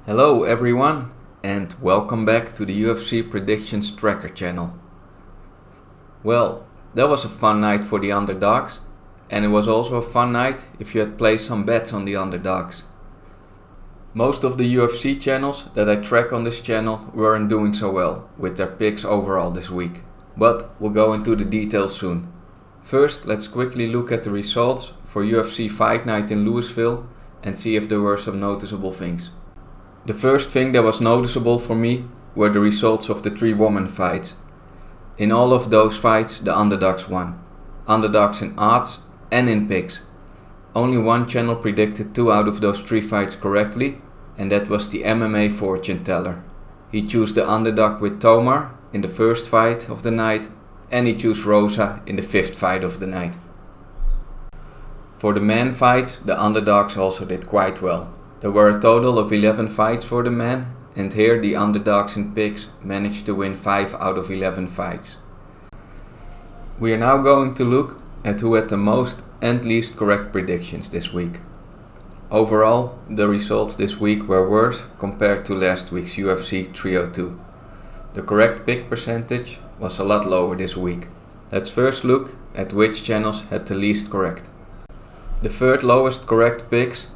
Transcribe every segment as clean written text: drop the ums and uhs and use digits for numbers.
Hello everyone and welcome back to the UFC Predictions Tracker channel. Well, that was a fun night for the Underdogs, and it was also a fun night if you had placed some bets on the Underdogs. Most of the UFC channels that I track on this channel weren't doing so well with their picks overall this week, but we'll go into the details soon. First, let's quickly look at the results for UFC Fight Night in Louisville and see if there were some noticeable things. The first thing that was noticeable for me were the results of the 3 women fights. In all of those fights, the Underdogs won. Underdogs in odds and in picks. Only one channel predicted 2 out of those 3 fights correctly, and that was the MMA fortune teller. He chose the underdog with Tomar in the first fight of the night, and he chose Rosa in the 5th fight of the night. For the men fights, the Underdogs also did quite well. There were a total of 11 fights for the men, and here the Underdogs in picks managed to win 5 out of 11 fights. We are now going to look at who had the most and least correct predictions this week. Overall, the results this week were worse compared to last week's UFC 302. The correct pick percentage was a lot lower this week. Let's first look at which channels had the least correct. The third lowest correct picks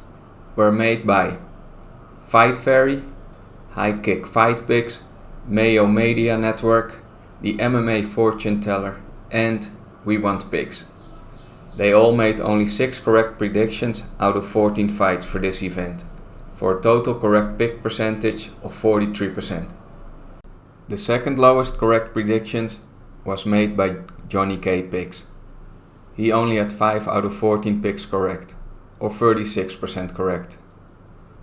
were made by Fight Fairy, High Kick Fight Picks, Mayo Media Network, the MMA Fortune Teller, and We Want Picks. They all made only 6 correct predictions out of 14 fights for this event, for a total correct pick percentage of 43%. The second lowest correct predictions was made by Johnny K Picks. He only had 5 out of 14 picks correct, or 36% correct.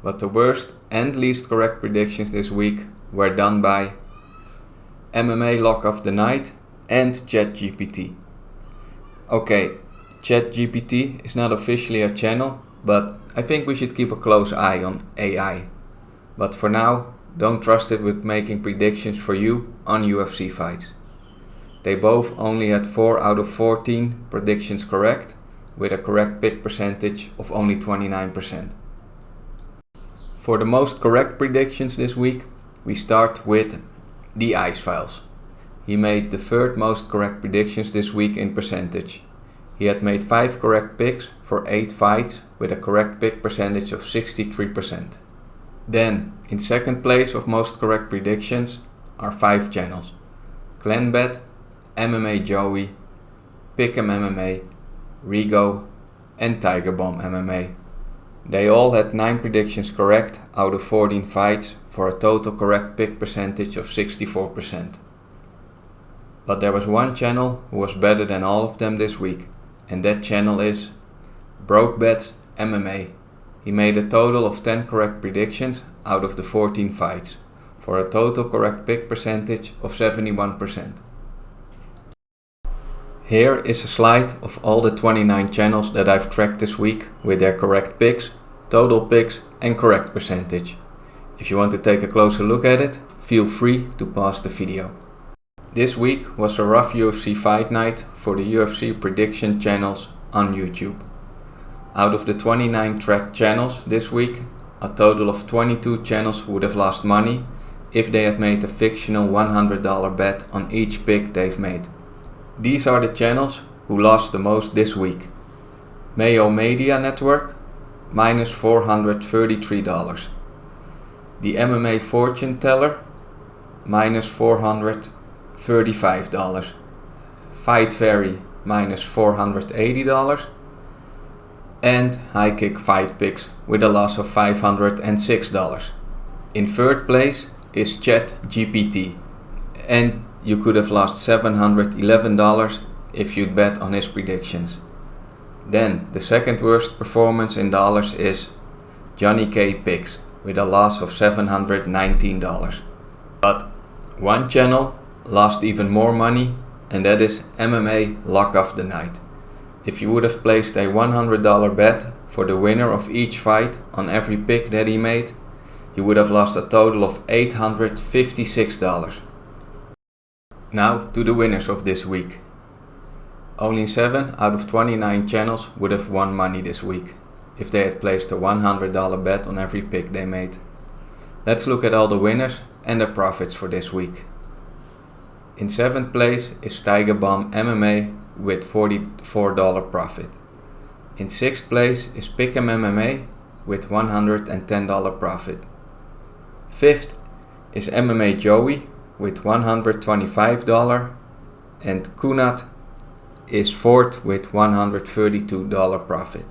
But the worst and least correct predictions this week were done by MMA Lock of the Night and ChatGPT. Okay, ChatGPT is not officially a channel, but I think we should keep a close eye on AI. But for now, don't trust it with making predictions for you on UFC fights. They both only had 4 out of 14 predictions correct, with a correct pick percentage of only 29%. For the most correct predictions this week, we start with the Ice Files. He made the 3rd most correct predictions this week in percentage. He had made 5 correct picks for 8 fights with a correct pick percentage of 63%. Then, in 2nd place of most correct predictions are 5 channels: ClanBet, MMA Joey, Pick'em MMA, Rigo, and Tiger Bomb MMA. They all had 9 predictions correct out of 14 fights for a total correct pick percentage of 64%. But there was one channel who was better than all of them this week, and that channel is BrokeBets MMA. He made a total of 10 correct predictions out of the 14 fights for a total correct pick percentage of 71%. Here is a slide of all the 29 channels that I've tracked this week with their correct picks, total picks and correct percentage. If you want to take a closer look at it, feel free to pause the video. This week was a rough UFC fight night for the UFC prediction channels on YouTube. Out of the 29 tracked channels this week, a total of 22 channels would have lost money if they had made a fictional $100 bet on each pick they've made. These are the channels who lost the most this week. Mayo Media Network, minus $433. The MMA Fortune Teller, minus $435. Fight Fairy, minus $480. And High Kick Fight Picks with a loss of $506. In 3rd place is ChatGPT, and you could have lost $711 if you'd bet on his predictions. Then, the 2nd worst performance in dollars is Johnny K Picks with a loss of $719. But one channel lost even more money, and that is MMA Lock of the Night. If you would have placed a $100 bet for the winner of each fight on every pick that he made, you would have lost a total of $856. Now to the winners of this week. Only 7 out of 29 channels would have won money this week if they had placed a $100 bet on every pick they made. Let's look at all the winners and their profits for this week. In 7th place is Tiger Bomb MMA with $44 profit. In 6th place is Pick'em MMA with $110 profit. 5th is MMA Joey with $125 and Kunat is 4th with $132 profit.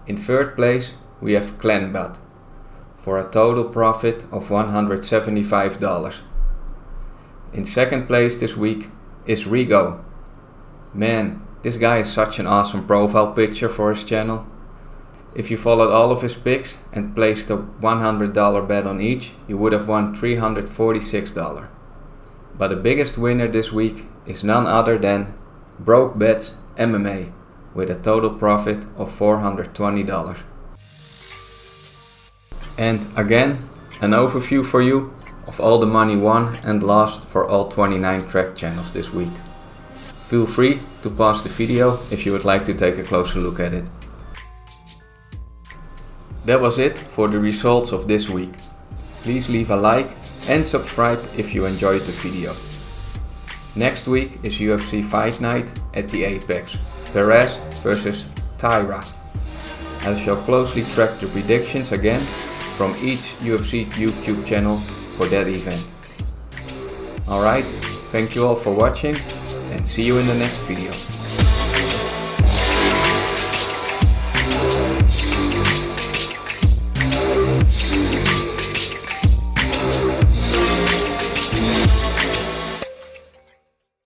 In 3rd place we have Clanbot for a total profit of $175. In 2nd place this week is Rigo. Man, this guy is such an awesome profile picture for his channel. If you followed all of his picks and placed a $100 bet on each, you would have won $346. But the biggest winner this week is none other than Broke Bets MMA with a total profit of $420. And again, an overview for you of all the money won and lost for all 29 track channels this week. Feel free to pause the video if you would like to take a closer look at it. That was it for the results of this week. Please leave a like and subscribe if you enjoyed the video. Next week is UFC Fight Night at the Apex, Perez vs Tyra. I shall closely track the predictions again from each UFC YouTube channel for that event. Alright, thank you all for watching and see you in the next video.